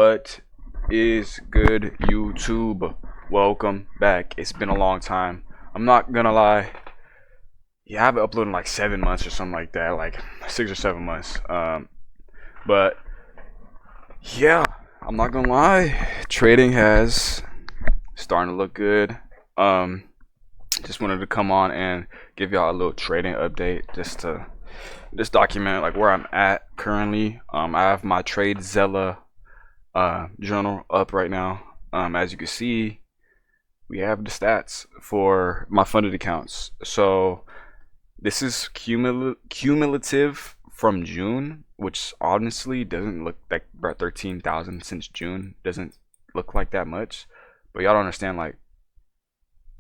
What is good, YouTube? Welcome back. It's been a long time. I'm not gonna lie. Yeah, I've been uploading like 7 months or something like that, like 6 or 7 months. But yeah, I'm not gonna lie. Trading has starting to look good. Um, just wanted to come on and give y'all a little trading update, just document like where I'm at currently. I have my Trade Zella journal up right now. As you can see, we have the stats for my funded accounts. So this is cumulative from June, which honestly doesn't look like about 13,000 since June. Doesn't look like that much, but y'all don't understand. Like,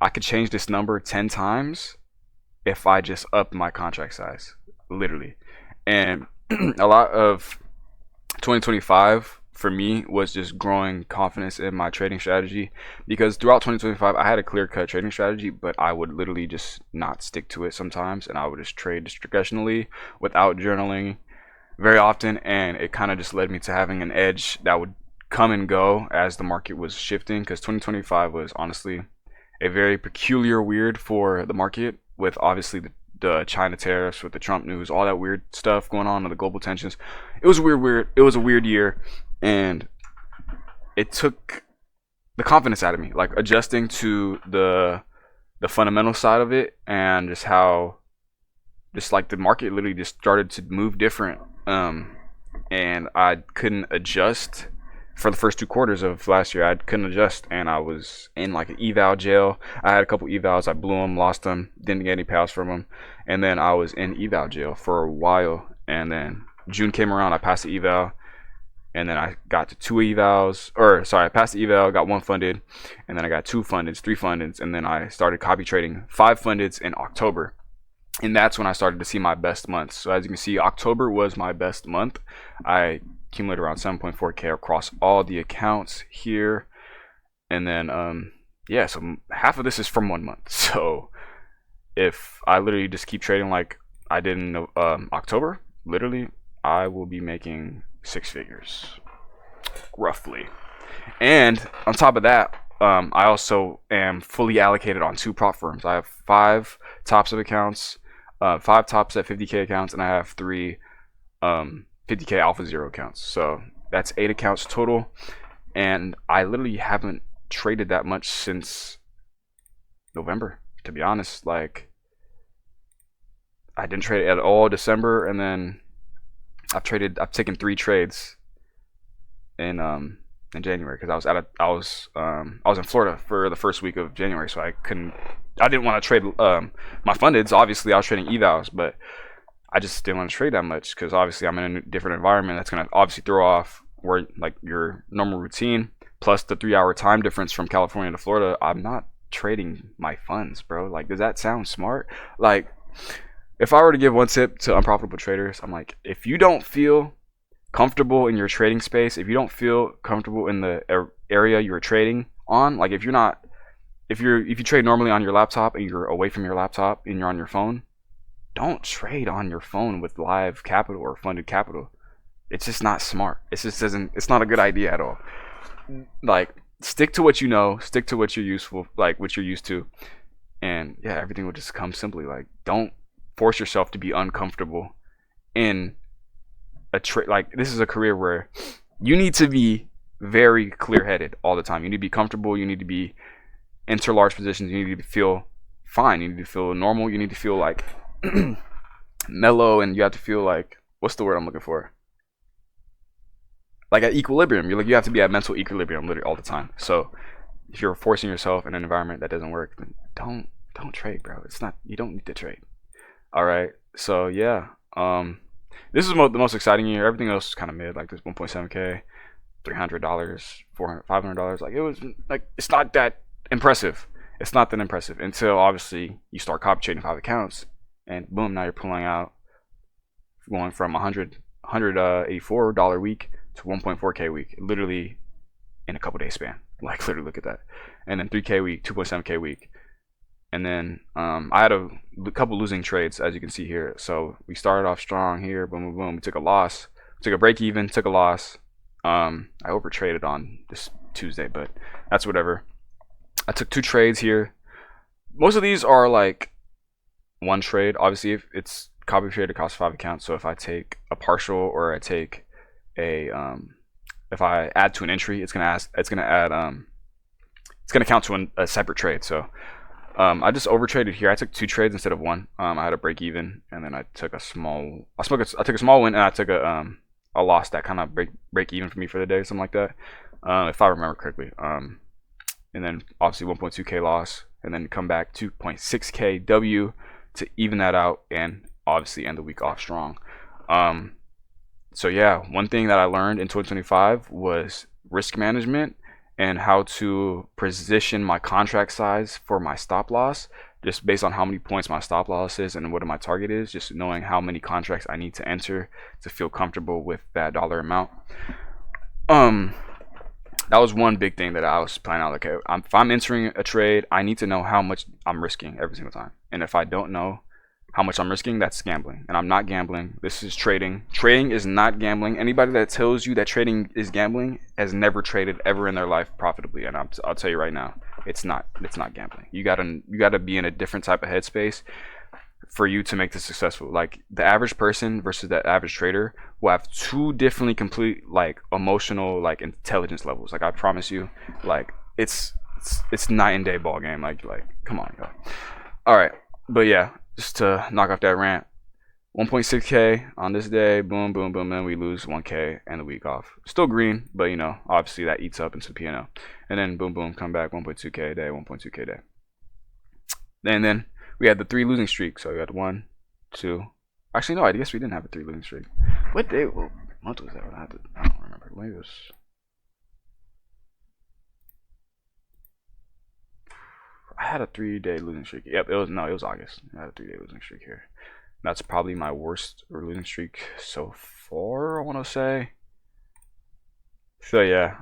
I could change this number 10 times if I just up my contract size, literally. And a lot of 2025 for me was just growing confidence in my trading strategy, because throughout 2025 I had a clear cut trading strategy, but I would literally just not stick to it sometimes, and I would just trade discretionally without journaling very often, and it kind of just led me to having an edge that would come and go as the market was shifting, because 2025 was honestly a very peculiar weird for the market, with obviously the China tariffs, with the Trump news, all that weird stuff going on, and the global tensions. It was weird. It was a weird year, and it took the confidence out of me, like adjusting to the fundamental side of it, and just how just like the market literally just started to move different. And I couldn't adjust for the first 2 quarters of last year. I couldn't adjust, and I was in like an eval jail. I had a couple evals, I blew them, lost them, didn't get any payouts from them, and then I was in eval jail for a while. And then June came around, I passed the eval, and then I got to 2 evals, or sorry, I passed the eval, got 1 funded, and then I got 2 fundeds, 3 fundeds, and then I started copy trading 5 fundeds in October. And that's when I started to see my best months. So as you can see, October was my best month. I accumulated around 7.4k across all the accounts here. And then yeah, so half of this is from 1 month. So if I literally just keep trading like I did in October, literally I will be making 6 figures roughly. And on top of that, I also am fully allocated on 2 prop firms. I have 5 tops of accounts, 5 tops at 50k accounts, and I have 3 50k alpha zero accounts. So that's 8 accounts total, and I literally haven't traded that much since November, to be honest. Like, I didn't trade at all December, and then I've taken 3 trades in January, because I was in Florida for the first week of January, so I didn't want to trade my fundeds. Obviously I was trading evals, but I just didn't want to trade that much, because obviously I'm in a different environment that's going to obviously throw off where like your normal routine, plus the 3-hour time difference from California to Florida. I'm not trading my funds, bro. Like, does that sound smart? Like, if I were to give one tip to unprofitable traders, I'm like, if you don't feel comfortable in your trading space, if you don't feel comfortable in the area you're trading on, like if you trade normally on your laptop and you're away from your laptop and you're on your phone, don't trade on your phone with live capital or funded capital. It's just not smart. It's not a good idea at all. Like, stick to what you know, stick to what what you're used to, and yeah, everything will just come simply. Like, don't force yourself to be uncomfortable in a trade. Like, this is a career where you need to be very clear-headed all the time. You need to be comfortable. You need to be enter large positions. You need to feel fine. You need to feel normal. You need to feel like mellow, and you have to feel like, what's the word I'm looking for? Like at equilibrium. You have to be at mental equilibrium literally all the time. So if you're forcing yourself in an environment that doesn't work, then don't trade, bro. You don't need to trade. All right. So yeah, this is the most exciting year. Everything else is kind of mid. Like this 1.7k, $300, $400, $500. Like, it was like, it's not that impressive. It's not that impressive until obviously you start copy trading 5 accounts, and boom, now you're pulling out, going from $184 week to 1.4k week, literally in a couple days span. Like, literally, look at that. And then 3k week, 2.7k week. And then I had a couple losing trades, as you can see here. So we started off strong here, boom, boom, boom. We took a loss, took a break even, took a loss, I overtraded on this Tuesday, but that's whatever. I took 2 trades here. Most of these are like one trade. Obviously, if it's copy trade, it costs 5 accounts. So if I take a partial or I take a if I add to an entry, it's gonna count to a separate trade. So I just overtraded here. I took 2 trades instead of 1. I had a break even, and then I took a small win, and I took a loss that kind of break even for me for the day, something like that, if I remember correctly. And then obviously 1.2k loss, and then come back 2.6k W to even that out, and obviously end the week off strong. So yeah, one thing that I learned in 2025 was risk management and how to position my contract size for my stop loss, just based on how many points my stop loss is and what my target is, just knowing how many contracts I need to enter to feel comfortable with that dollar amount. That was one big thing that I was planning out. Okay, if I'm entering a trade, I need to know how much I'm risking every single time. And if I don't know how much I'm risking, that's gambling. And I'm not gambling. This is trading. Trading is not gambling. Anybody that tells you that trading is gambling has never traded ever in their life profitably. And I'll tell you right now, it's not gambling. You gotta be in a different type of headspace for you to make this successful. Like, the average person versus the average trader will have 2 differently complete, like, emotional, like, intelligence levels. Like, I promise you, like, it's night and day ball game. Like come on, yo. All right, but yeah, just to knock off that rant, 1.6k on this day, boom, boom, boom, then we lose 1k and the week off. Still green, but you know, obviously that eats up into the P&L. And then boom, boom, come back 1.2k a day, 1.2k a day. And then we had the 3 losing streak. So we had 1, 2. Actually, no, I guess we didn't have a 3 losing streak. What day? What month was that? I don't remember. Maybe it was. I had a 3-day losing streak. Yep, it was August. I had a 3-day losing streak here. That's probably my worst losing streak so far, I want to say. So yeah,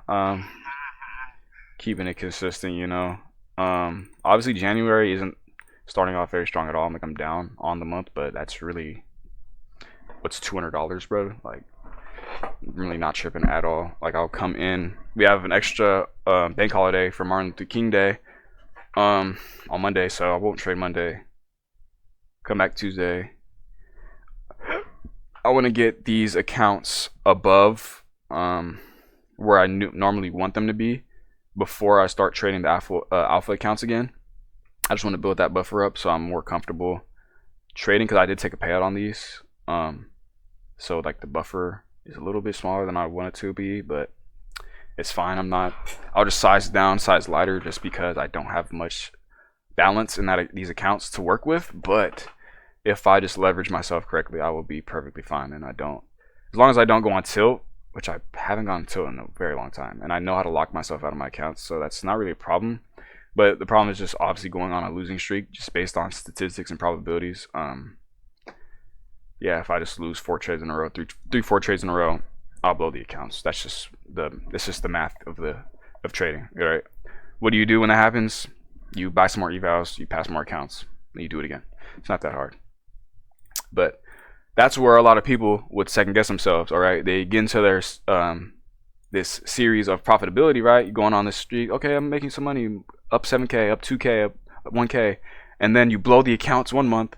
keeping it consistent, you know. Obviously January isn't starting off very strong at all. I'm down on the month, but that's really, what's $200, bro? Like, I'm really not tripping at all. Like, I'll come in. We have an extra bank holiday for Martin Luther King Day on Monday, so I won't trade Monday. Come back Tuesday. I want to get these accounts above where I normally want them to be before I start trading the alpha accounts again. I just want to build that buffer up so I'm more comfortable trading, because I did take a payout on these. So like the buffer is a little bit smaller than I want it to be, but it's fine. I'll just size down, size lighter, just because I don't have much balance in these accounts to work with. But if I just leverage myself correctly, I will be perfectly fine. And as long as I don't go on tilt, which I haven't gone on tilt in a very long time, and I know how to lock myself out of my accounts, so that's not really a problem. But the problem is just obviously going on a losing streak, just based on statistics and probabilities. Yeah, if I just lose 4 trades in a row, 4 trades in a row, I'll blow the accounts. That's just the math of trading, right? What do you do when that happens? You buy some more evals, you pass more accounts, and you do it again. It's not that hard. But that's where a lot of people would second guess themselves. All right, they get into their this series of profitability, right? You're going on this streak. Okay, I'm making some money, up 7k, up 2k, up 1k, and then you blow the accounts 1 month,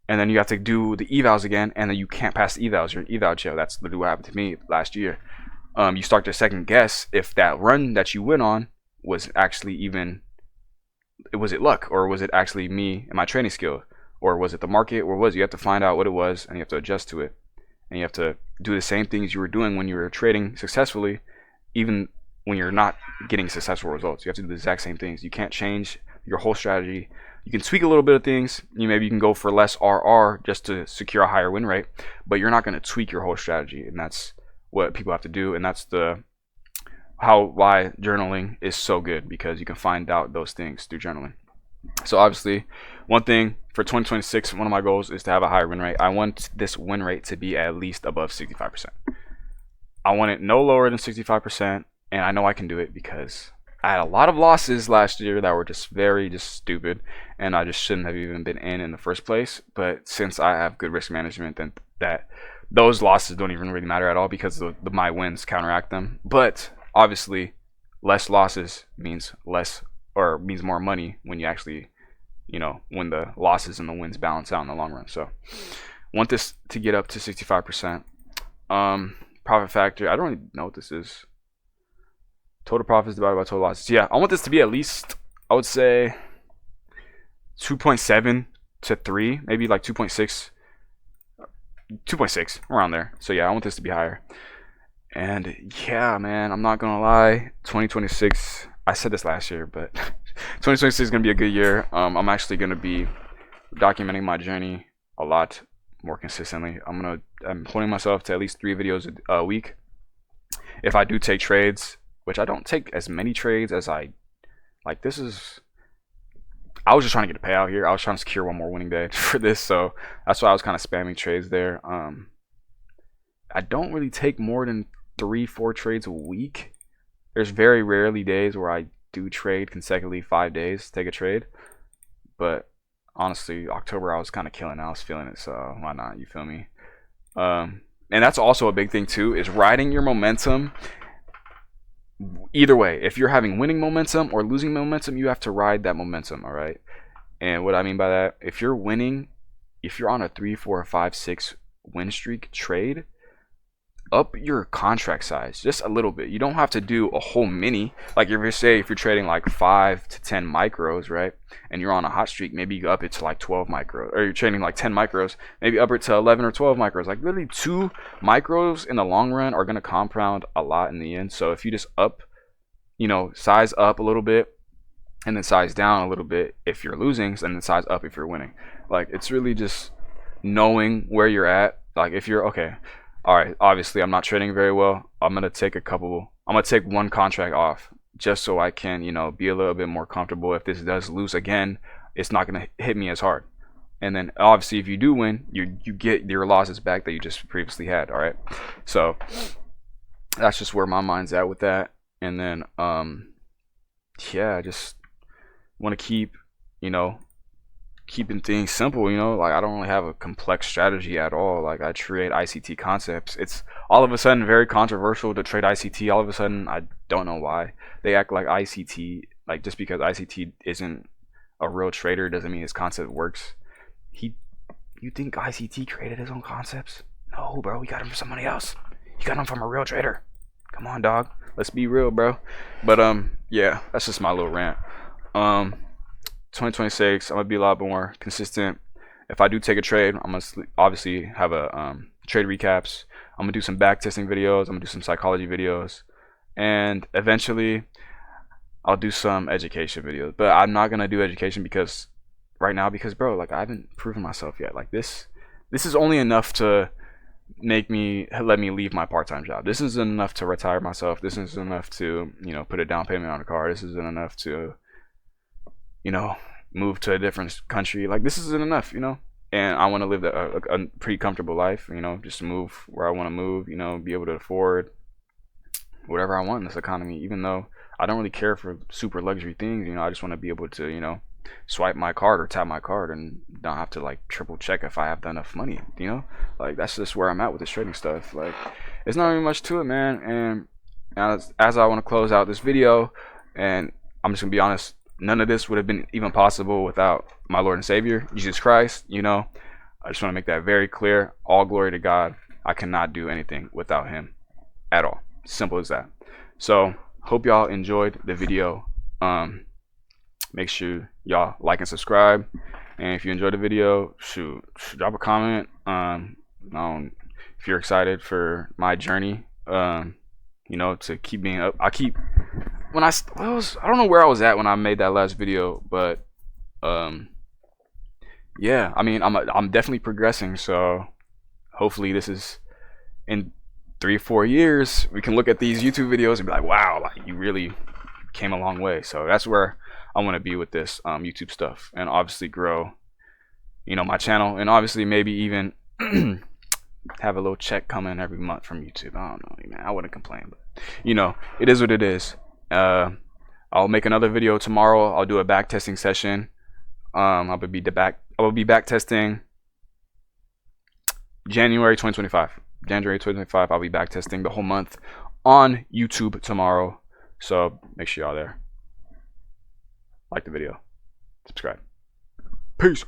and then you have to do the evals again, and then you can't pass the evals. You're eval jail. That's literally what happened to me last year. You start to second guess if that run that you went on was actually was it luck, or was it actually me and my training skill, or was it the market, or was it? You have to find out what it was, and you have to adjust to it, and you have to do the same things you were doing when you were trading successfully, even when you're not getting successful results. You have to do the exact same things. You can't change your whole strategy. You can tweak a little bit of things. Maybe you can go for less RR just to secure a higher win rate, but you're not going to tweak your whole strategy, and that's what people have to do. And that's why journaling is so good, because you can find out those things through journaling. So obviously, one thing for 2026, one of my goals is to have a higher win rate. I want this win rate to be at least above 65%. I want it no lower than 65%, and I know I can do it because I had a lot of losses last year that were just stupid, and I just shouldn't have even been in the first place. But since I have good risk management, then that those losses don't even really matter at all because my wins counteract them. But obviously, less losses means less, or means more money when you actually, when the losses and the wins balance out in the long run. So want this to get up to 65%. Profit factor, I don't really know what this is. Total profits divided by total losses. Yeah, I want this to be at least, I would say 2.7 to 3, maybe like 2.6 around there. So yeah, I want this to be higher. And yeah, man, I'm not gonna lie, 2026, I said this last year, but 2026 is gonna be a good year. I'm actually gonna be documenting my journey a lot more consistently. I'm holding myself to at least 3 videos a week. If I do take trades, which I don't take as many trades as I like, I was just trying to get a payout here. I was trying to secure one more winning day for this, so that's why I was kind of spamming trades there. I don't really take more than 3-4 trades a week. There's very rarely days where I do trade consecutively 5 days, take a trade. But honestly, October I was kind of killing. I was feeling it, so why not? You feel me? And that's also a big thing too, is riding your momentum. Either way, if you're having winning momentum or losing momentum, you have to ride that momentum. All right. And what I mean by that, if you're winning, if you're on a 3, 4, 5, 6 win streak trade, up your contract size just a little bit. You don't have to do a whole mini. Like if you're trading like 5 to 10 micros, right, and you're on a hot streak, maybe you up it to like 12 micros, or you're trading like 10 micros, maybe up it to 11 or 12 micros. Like literally 2 micros in the long run are going to compound a lot in the end. So if you just up, size up a little bit and then size down a little bit if you're losing, and then size up if you're winning. Like it's really just knowing where you're at. Like if you're okay, all right, obviously I'm not trading very well, I'm gonna take one contract off just so I can, be a little bit more comfortable. If this does lose again, it's not gonna hit me as hard. And then obviously if you do win, you get your losses back that you just previously had. All right, so that's just where my mind's at with that. And then yeah, I just want to keep keeping things simple. Like I don't really have a complex strategy at all. Like I trade ICT concepts. It's all of a sudden very controversial to trade ICT. All of a sudden, I don't know why they act like ICT, like just because ICT isn't a real trader doesn't mean his concept works. You think ICT created his own concepts? No, bro, we got him from somebody else. You got him from a real trader. Come on, dog, let's be real, bro. But yeah, that's just my little rant. 2026, I'm gonna be a lot more consistent. If I do take a trade, I'm gonna obviously have a trade recaps. I'm gonna do some back testing videos. I'm gonna do some psychology videos, and eventually I'll do some education videos. But I'm not gonna do education right now because bro, like I haven't proven myself yet. Like this is only enough to let me leave my part-time job. This isn't enough to retire myself. This isn't enough to put a down payment on a car. This isn't enough to move to a different country. Like this isn't enough, and I want to live a pretty comfortable life, just move where I want to move, be able to afford whatever I want in this economy, even though I don't really care for super luxury things. I just want to be able to, swipe my card or tap my card and not have to like triple check if I have enough money, like that's just where I'm at with this trading stuff. Like it's not really much to it, man. And as I want to close out this video, and I'm just gonna be honest, none of this would have been even possible without my Lord and Savior, Jesus Christ. I just want to make that very clear. All glory to God. I cannot do anything without him at all. Simple as that. So hope y'all enjoyed the video. Make sure y'all like and subscribe. And if you enjoyed the video, drop a comment. If you're excited for my journey, to keep being up. I don't know where I was at when I made that last video, but yeah, I mean, I'm definitely progressing. So hopefully this is in 3-4 years we can look at these YouTube videos and be like, wow, like you really came a long way. So that's where I want to be with this YouTube stuff, and obviously grow my channel, and obviously maybe even have a little check coming every month from YouTube. I don't know, man, I wouldn't complain, but it is what it is. I'll make another video tomorrow. I'll do a back testing session. I will be back testing January 2025. January 2025. I'll be back testing the whole month on YouTube tomorrow. So make sure y'all there. Like the video. Subscribe. Peace.